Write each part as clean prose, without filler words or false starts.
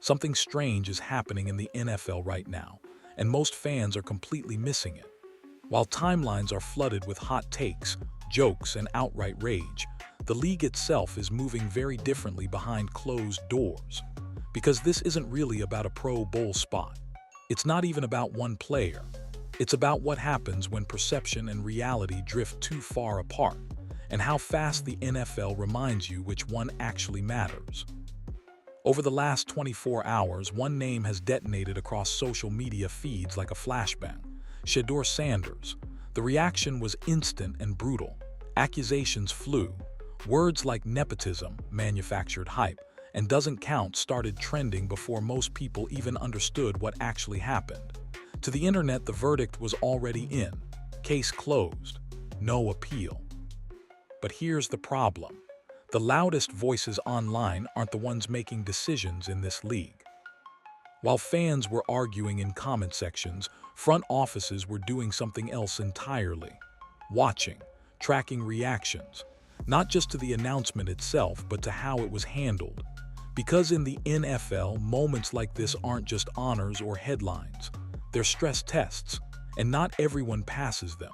Something strange is happening in the NFL right now, and most fans are completely missing it. While timelines are flooded with hot takes, jokes, and outright rage, the league itself is moving very differently behind closed doors. Because this isn't really about a Pro Bowl spot. It's not even about one player. It's about what happens when perception and reality drift too far apart, and how fast the NFL reminds you which one actually matters. Over the last 24 hours, one name has detonated across social media feeds like a flashbang: Shedeur Sanders. The reaction was instant and brutal. Accusations flew. Words like nepotism, manufactured hype, and doesn't count started trending before most people even understood what actually happened. To the internet, the verdict was already in. Case closed. No appeal. But here's the problem. The loudest voices online aren't the ones making decisions in this league. While fans were arguing in comment sections, front offices were doing something else entirely. Watching, tracking reactions, not just to the announcement itself, but to how it was handled. Because in the NFL, moments like this aren't just honors or headlines. They're stress tests, and not everyone passes them.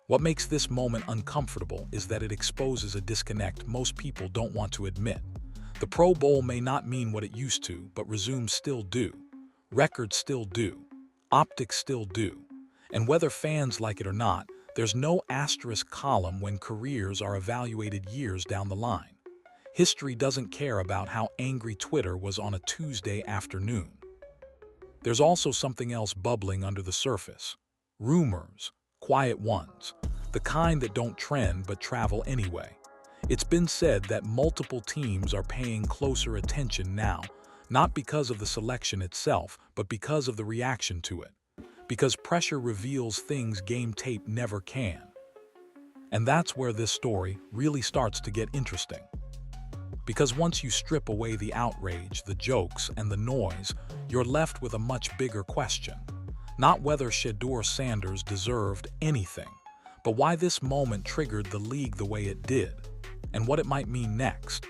What makes this moment uncomfortable is that it exposes a disconnect most people don't want to admit. The Pro Bowl may not mean what it used to, but resumes still do. Records still do. Optics still do. And whether fans like it or not, there's no asterisk column when careers are evaluated years down the line. History doesn't care about how angry Twitter was on a Tuesday afternoon. There's also something else bubbling under the surface. Rumors. Quiet ones, the kind that don't trend but travel anyway. It's been said that multiple teams are paying closer attention now, not because of the selection itself, but because of the reaction to it. Because pressure reveals things game tape never can. And that's where this story really starts to get interesting. Because once you strip away the outrage, the jokes, and the noise, you're left with a much bigger question. Not whether Shedeur Sanders deserved anything, but why this moment triggered the league the way it did, and what it might mean next.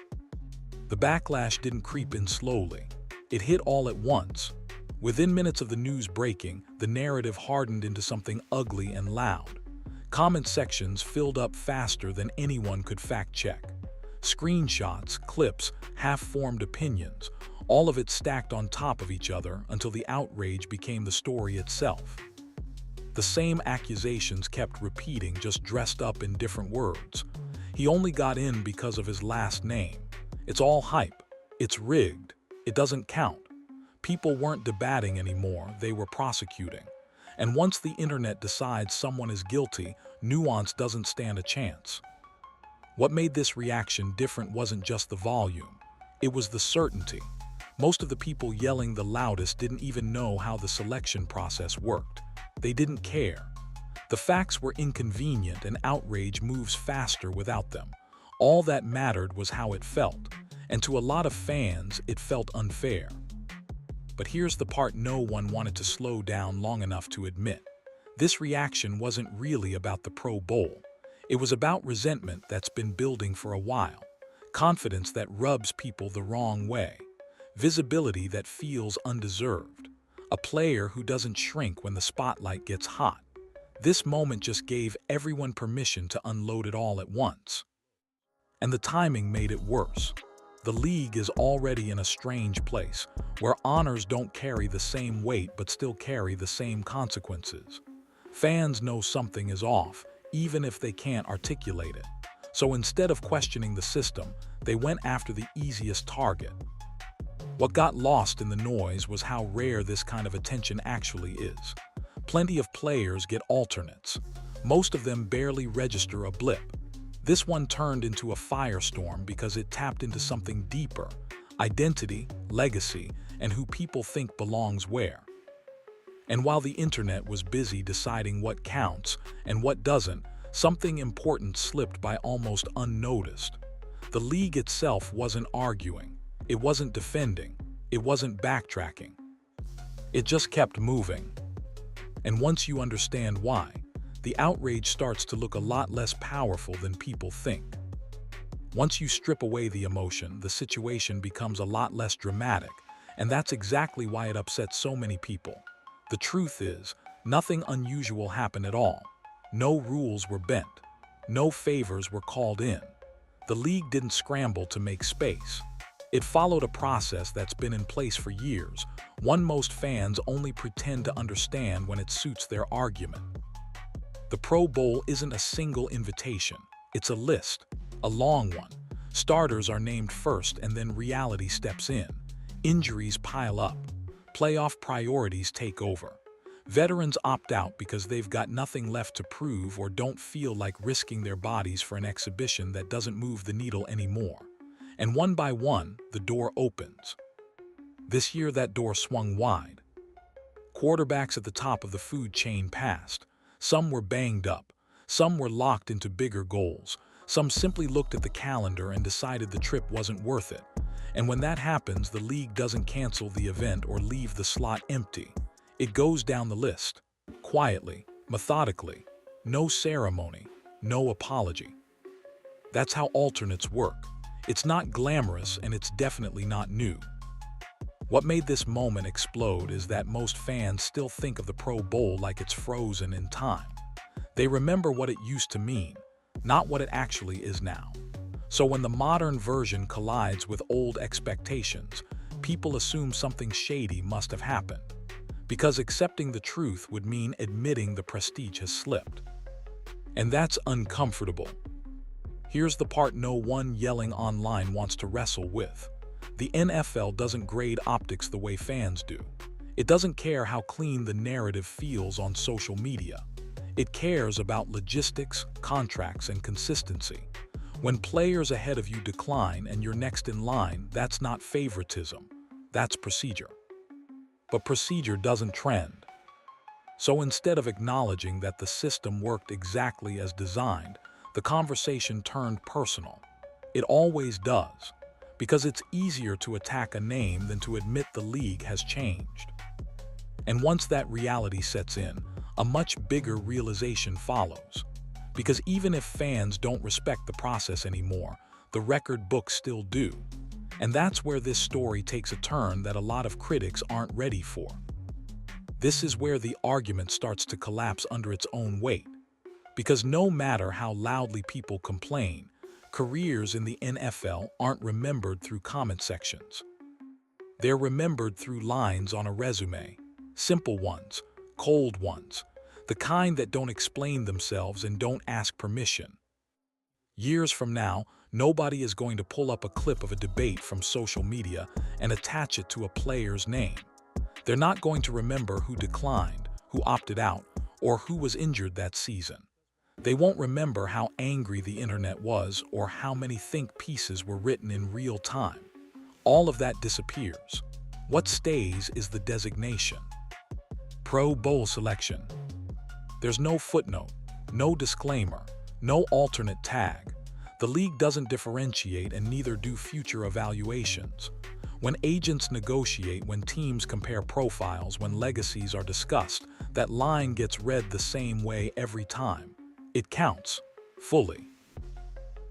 The backlash didn't creep in slowly. It hit all at once. Within minutes of the news breaking, the narrative hardened into something ugly and loud. Comment sections filled up faster than anyone could fact-check. Screenshots, clips, half-formed opinions, all of it stacked on top of each other until the outrage became the story itself. The same accusations kept repeating, just dressed up in different words. He only got in because of his last name. It's all hype. It's rigged. It doesn't count. People weren't debating anymore, they were prosecuting. And once the internet decides someone is guilty, nuance doesn't stand a chance. What made this reaction different wasn't just the volume. It was the certainty. Most of the people yelling the loudest didn't even know how the selection process worked. They didn't care. The facts were inconvenient and outrage moves faster without them. All that mattered was how it felt, and to a lot of fans, it felt unfair. But here's the part no one wanted to slow down long enough to admit. This reaction wasn't really about the Pro Bowl. It was about resentment that's been building for a while, confidence that rubs people the wrong way, visibility that feels undeserved, a player who doesn't shrink when the spotlight gets hot. This moment just gave everyone permission to unload it all at once. And the timing made it worse. The league is already in a strange place, where honors don't carry the same weight but still carry the same consequences. Fans know something is off, even if they can't articulate it. So instead of questioning the system, they went after the easiest target. What got lost in the noise was how rare this kind of attention actually is. Plenty of players get alternates. Most of them barely register a blip. This one turned into a firestorm because it tapped into something deeper: identity, legacy, and who people think belongs where. And while the internet was busy deciding what counts and what doesn't, something important slipped by almost unnoticed. The league itself wasn't arguing. It wasn't defending. It wasn't backtracking. It just kept moving. And once you understand why, the outrage starts to look a lot less powerful than people think. Once you strip away the emotion, the situation becomes a lot less dramatic, And that's exactly why it upsets so many people. The truth is, nothing unusual happened at all. No rules were bent. No favors were called in. The league didn't scramble to make space. It followed a process that's been in place for years, one most fans only pretend to understand when it suits their argument. The Pro Bowl isn't a single invitation. It's a list, a long one. Starters are named first and then reality steps in. Injuries pile up. Playoff priorities take over. Veterans opt out because they've got nothing left to prove or don't feel like risking their bodies for an exhibition that doesn't move the needle anymore. And one by one, the door opens. This year, that door swung wide. Quarterbacks at the top of the food chain passed. Some were banged up. Some were locked into bigger goals. Some simply looked at the calendar and decided the trip wasn't worth it. And when that happens, the league doesn't cancel the event or leave the slot empty. It goes down the list, quietly, methodically, no ceremony, no apology. That's how alternates work. It's not glamorous and it's definitely not new. What made this moment explode is that most fans still think of the Pro Bowl like it's frozen in time. They remember what it used to mean, not what it actually is now. So when the modern version collides with old expectations, people assume something shady must have happened. Because accepting the truth would mean admitting the prestige has slipped. And that's uncomfortable. Here's the part no one yelling online wants to wrestle with. The NFL doesn't grade optics the way fans do. It doesn't care how clean the narrative feels on social media. It cares about logistics, contracts, and consistency. When players ahead of you decline and you're next in line, that's not favoritism. That's procedure. But procedure doesn't trend. So instead of acknowledging that the system worked exactly as designed, the conversation turned personal. It always does, because it's easier to attack a name than to admit the league has changed. And once that reality sets in, a much bigger realization follows. Because even if fans don't respect the process anymore, the record books still do. And that's where this story takes a turn that a lot of critics aren't ready for. This is where the argument starts to collapse under its own weight. Because no matter how loudly people complain, careers in the NFL aren't remembered through comment sections. They're remembered through lines on a resume. Simple ones, cold ones, the kind that don't explain themselves and don't ask permission. Years from now, nobody is going to pull up a clip of a debate from social media and attach it to a player's name. They're not going to remember who declined, who opted out, or who was injured that season. They won't remember how angry the internet was or how many think pieces were written in real time. All of that disappears. What stays is the designation. Pro Bowl selection. There's no footnote, no disclaimer, no alternate tag. The league doesn't differentiate and neither do future evaluations. When agents negotiate, when teams compare profiles, when legacies are discussed, that line gets read the same way every time. It counts, fully.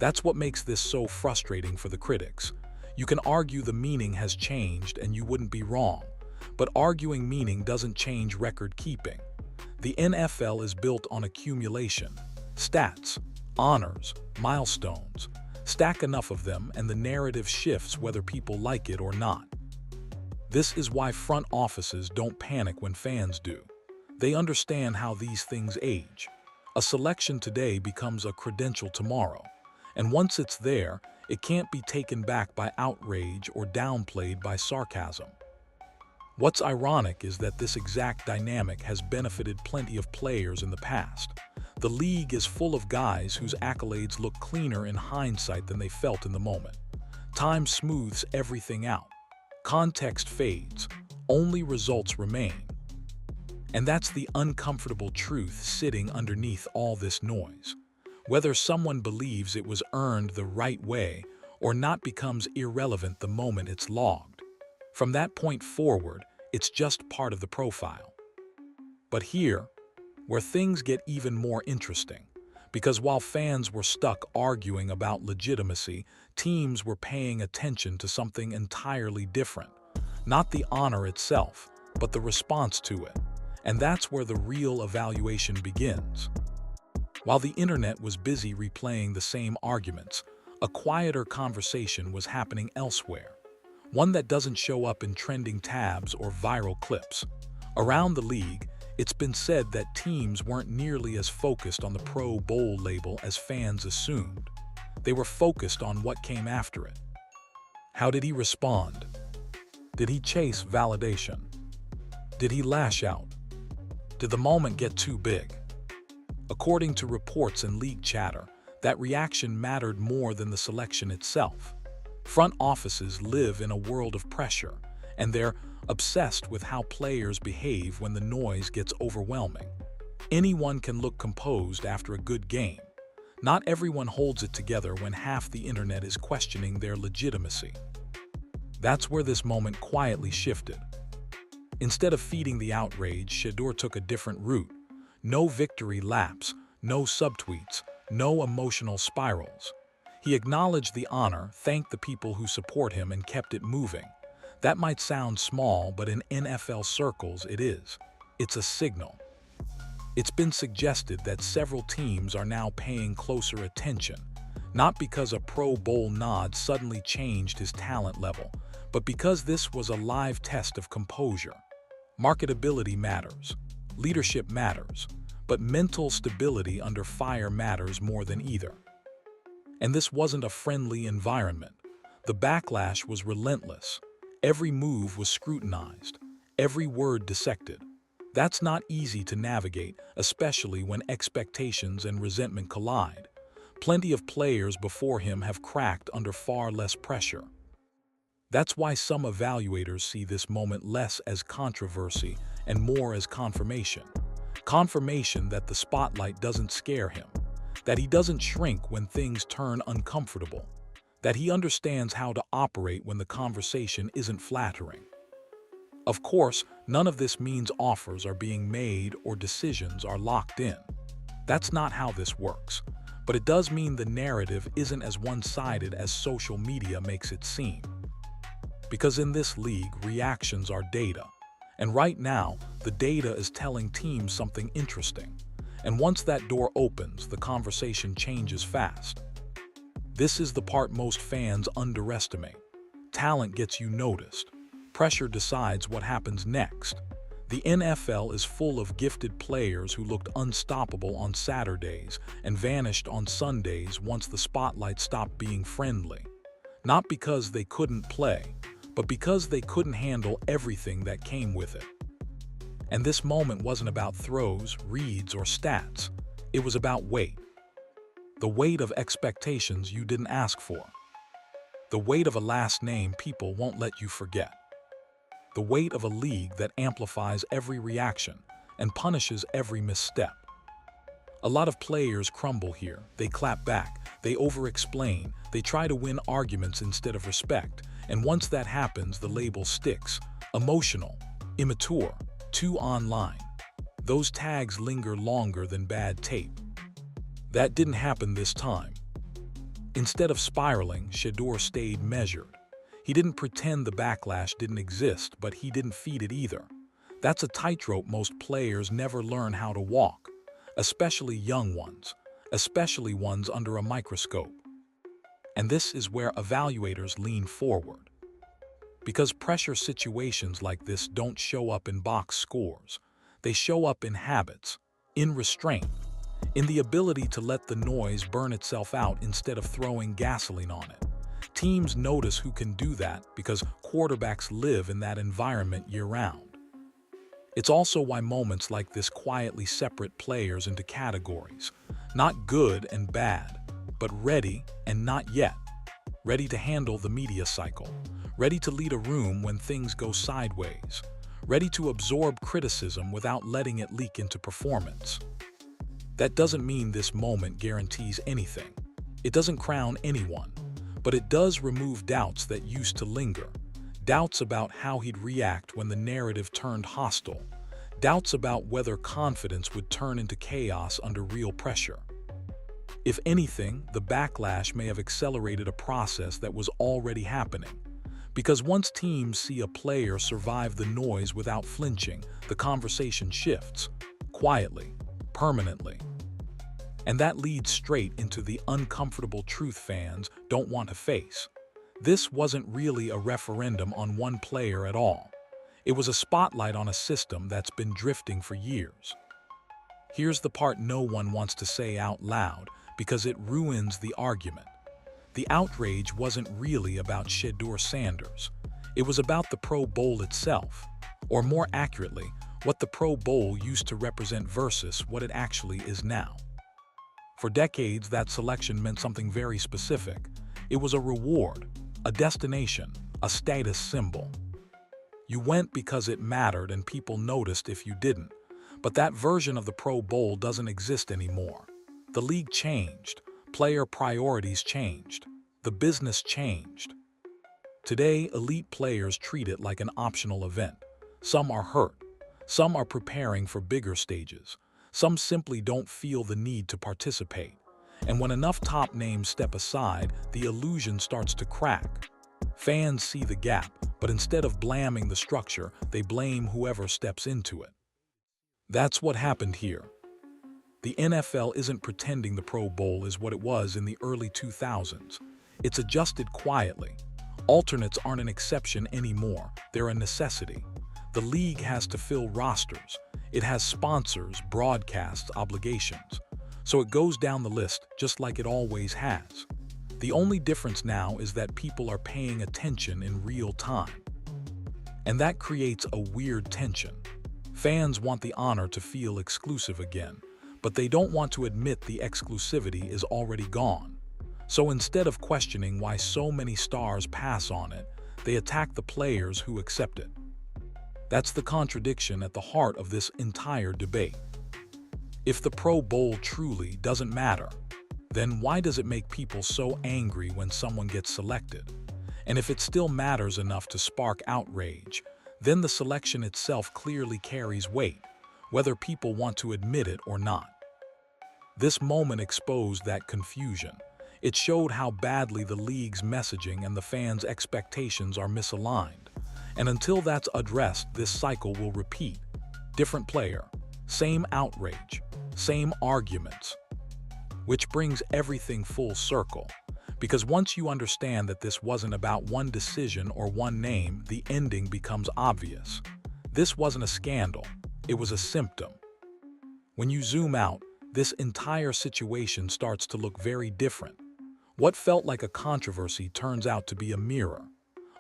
That's what makes this so frustrating for the critics. You can argue the meaning has changed and you wouldn't be wrong, but arguing meaning doesn't change record keeping. The NFL is built on accumulation, stats, honors, milestones. Stack enough of them and the narrative shifts whether people like it or not. This is why front offices don't panic when fans do. They understand how these things age. A selection today becomes a credential tomorrow, and once it's there, it can't be taken back by outrage or downplayed by sarcasm. What's ironic is that this exact dynamic has benefited plenty of players in the past. The league is full of guys whose accolades look cleaner in hindsight than they felt in the moment. Time smooths everything out. Context fades. Only results remain. And that's the uncomfortable truth sitting underneath all this noise. Whether someone believes it was earned the right way or not becomes irrelevant the moment it's logged. From that point forward, it's just part of the profile. But here, where things get even more interesting, because while fans were stuck arguing about legitimacy, teams were paying attention to something entirely different. Not the honor itself, but the response to it. And that's where the real evaluation begins. While the internet was busy replaying the same arguments, a quieter conversation was happening elsewhere. One that doesn't show up in trending tabs or viral clips. Around the league, it's been said that teams weren't nearly as focused on the Pro Bowl label as fans assumed. They were focused on what came after it. How did he respond? Did he chase validation? Did he lash out? Did the moment get too big? According to reports and league chatter, that reaction mattered more than the selection itself. Front offices live in a world of pressure, and they're obsessed with how players behave when the noise gets overwhelming. Anyone can look composed after a good game. Not everyone holds it together when half the internet is questioning their legitimacy. That's where this moment quietly shifted. Instead of feeding the outrage, Shedeur took a different route. No victory laps, no subtweets, no emotional spirals. He acknowledged the honor, thanked the people who support him, and kept it moving. That might sound small, but in NFL circles it is. It's a signal. It's been suggested that several teams are now paying closer attention, not because a Pro Bowl nod suddenly changed his talent level, but because this was a live test of composure. Marketability matters, leadership matters, but mental stability under fire matters more than either. And this wasn't a friendly environment. The backlash was relentless. Every move was scrutinized, every word dissected. That's not easy to navigate, especially when expectations and resentment collide. Plenty of players before him have cracked under far less pressure. That's why some evaluators see this moment less as controversy and more as confirmation. Confirmation that the spotlight doesn't scare him, that he doesn't shrink when things turn uncomfortable, that he understands how to operate when the conversation isn't flattering. Of course, none of this means offers are being made or decisions are locked in. That's not how this works. But it does mean the narrative isn't as one-sided as social media makes it seem. Because in this league, reactions are data. And right now, the data is telling teams something interesting. And once that door opens, the conversation changes fast. This is the part most fans underestimate. Talent gets you noticed. Pressure decides what happens next. The NFL is full of gifted players who looked unstoppable on Saturdays and vanished on Sundays once the spotlight stopped being friendly. Not because they couldn't play, but because they couldn't handle everything that came with it. And this moment wasn't about throws, reads, or stats. It was about weight. The weight of expectations you didn't ask for. The weight of a last name people won't let you forget. The weight of a league that amplifies every reaction and punishes every misstep. A lot of players crumble here. They clap back, they over-explain, they try to win arguments instead of respect. And once that happens, the label sticks. Emotional, immature, too online. Those tags linger longer than bad tape. That didn't happen this time. Instead of spiraling, Shedeur stayed measured. He didn't pretend the backlash didn't exist, but he didn't feed it either. That's a tightrope most players never learn how to walk, especially young ones, especially ones under a microscope. And this is where evaluators lean forward. Because pressure situations like this don't show up in box scores. They show up in habits, in restraint, in the ability to let the noise burn itself out instead of throwing gasoline on it. Teams notice who can do that because quarterbacks live in that environment year-round. It's also why moments like this quietly separate players into categories. Not good and bad, but ready and not yet. Ready to handle the media cycle. Ready to lead a room when things go sideways. Ready to absorb criticism without letting it leak into performance. That doesn't mean this moment guarantees anything. It doesn't crown anyone, but it does remove doubts that used to linger. Doubts about how he'd react when the narrative turned hostile. Doubts about whether confidence would turn into chaos under real pressure. If anything, the backlash may have accelerated a process that was already happening. Because once teams see a player survive the noise without flinching, the conversation shifts, quietly, permanently. And that leads straight into the uncomfortable truth fans don't want to face. This wasn't really a referendum on one player at all. It was a spotlight on a system that's been drifting for years. Here's the part no one wants to say out loud because it ruins the argument. The outrage wasn't really about Shedeur Sanders. It was about the Pro Bowl itself, or more accurately, what the Pro Bowl used to represent versus what it actually is now. For decades, that selection meant something very specific. It was a reward, a destination, a status symbol. You went because it mattered and people noticed if you didn't. But that version of the Pro Bowl doesn't exist anymore. The league changed. Player priorities changed. The business changed. Today, elite players treat it like an optional event. Some are hurt. Some are preparing for bigger stages. Some simply don't feel the need to participate. And when enough top names step aside, the illusion starts to crack. Fans see the gap, but instead of blaming the structure, they blame whoever steps into it. That's what happened here. The NFL isn't pretending the Pro Bowl is what it was in the early 2000s. It's adjusted quietly. Alternates aren't an exception anymore, they're a necessity. The league has to fill rosters. It has sponsors, broadcasts, obligations. So it goes down the list just like it always has. The only difference now is that people are paying attention in real time. And that creates a weird tension. Fans want the honor to feel exclusive again, but they don't want to admit the exclusivity is already gone. So instead of questioning why so many stars pass on it, they attack the players who accept it. That's the contradiction at the heart of this entire debate. If the Pro Bowl truly doesn't matter, then why does it make people so angry when someone gets selected? And if it still matters enough to spark outrage, then the selection itself clearly carries weight, whether people want to admit it or not. This moment exposed that confusion. It showed how badly the league's messaging and the fans' expectations are misaligned. And until that's addressed, this cycle will repeat. Different player, same outrage, same arguments. Which brings everything full circle. Because once you understand that this wasn't about one decision or one name, the ending becomes obvious. This wasn't a scandal, it was a symptom. When you zoom out, this entire situation starts to look very different. What felt like a controversy turns out to be a mirror,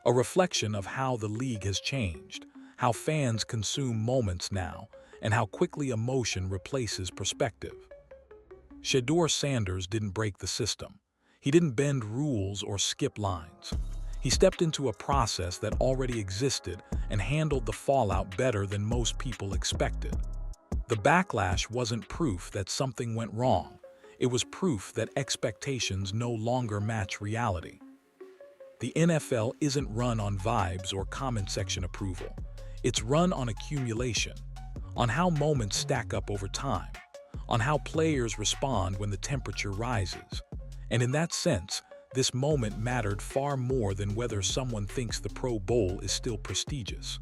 a reflection of how the league has changed, how fans consume moments now, and how quickly emotion replaces perspective. Shedeur Sanders didn't break the system. He didn't bend rules or skip lines. He stepped into a process that already existed and handled the fallout better than most people expected. The backlash wasn't proof that something went wrong. It was proof that expectations no longer match reality. The NFL isn't run on vibes or comment section approval. It's run on accumulation, on how moments stack up over time, on how players respond when the temperature rises. And in that sense, this moment mattered far more than whether someone thinks the Pro Bowl is still prestigious.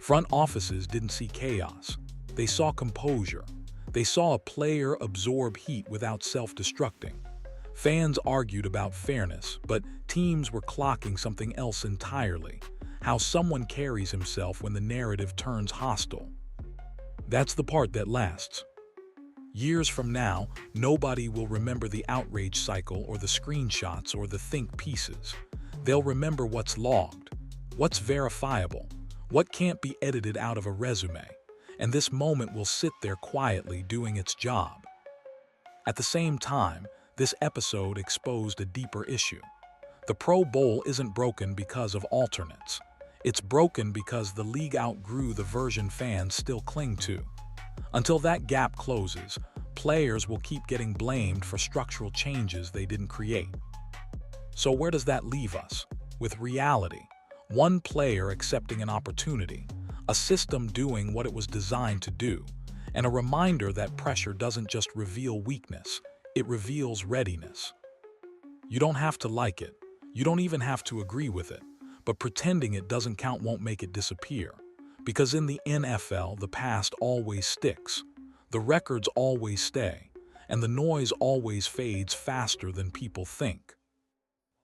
Front offices didn't see chaos. They saw composure. They saw a player absorb heat without self-destructing. Fans argued about fairness, but teams were clocking something else entirely: how someone carries himself when the narrative turns hostile. That's the part that lasts. Years from now, nobody will remember the outrage cycle or the screenshots or the think pieces. They'll remember what's logged, what's verifiable, what can't be edited out of a resume. And this moment will sit there quietly doing its job. At the same time, this episode exposed a deeper issue. The Pro Bowl isn't broken because of alternates. It's broken because the league outgrew the version fans still cling to. Until that gap closes, players will keep getting blamed for structural changes they didn't create. So where does that leave us? With reality. One player accepting an opportunity, a system doing what it was designed to do, and a reminder that pressure doesn't just reveal weakness, it reveals readiness. You don't have to like it. You don't even have to agree with it. but pretending it doesn't count won't make it disappear. Because in the NFL, the past always sticks, the records always stay, and the noise always fades faster than people think.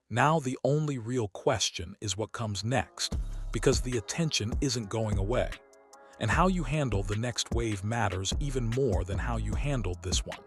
Now the only real question is what comes next, because the attention isn't going away. And how you handle the next wave matters even more than how you handled this one.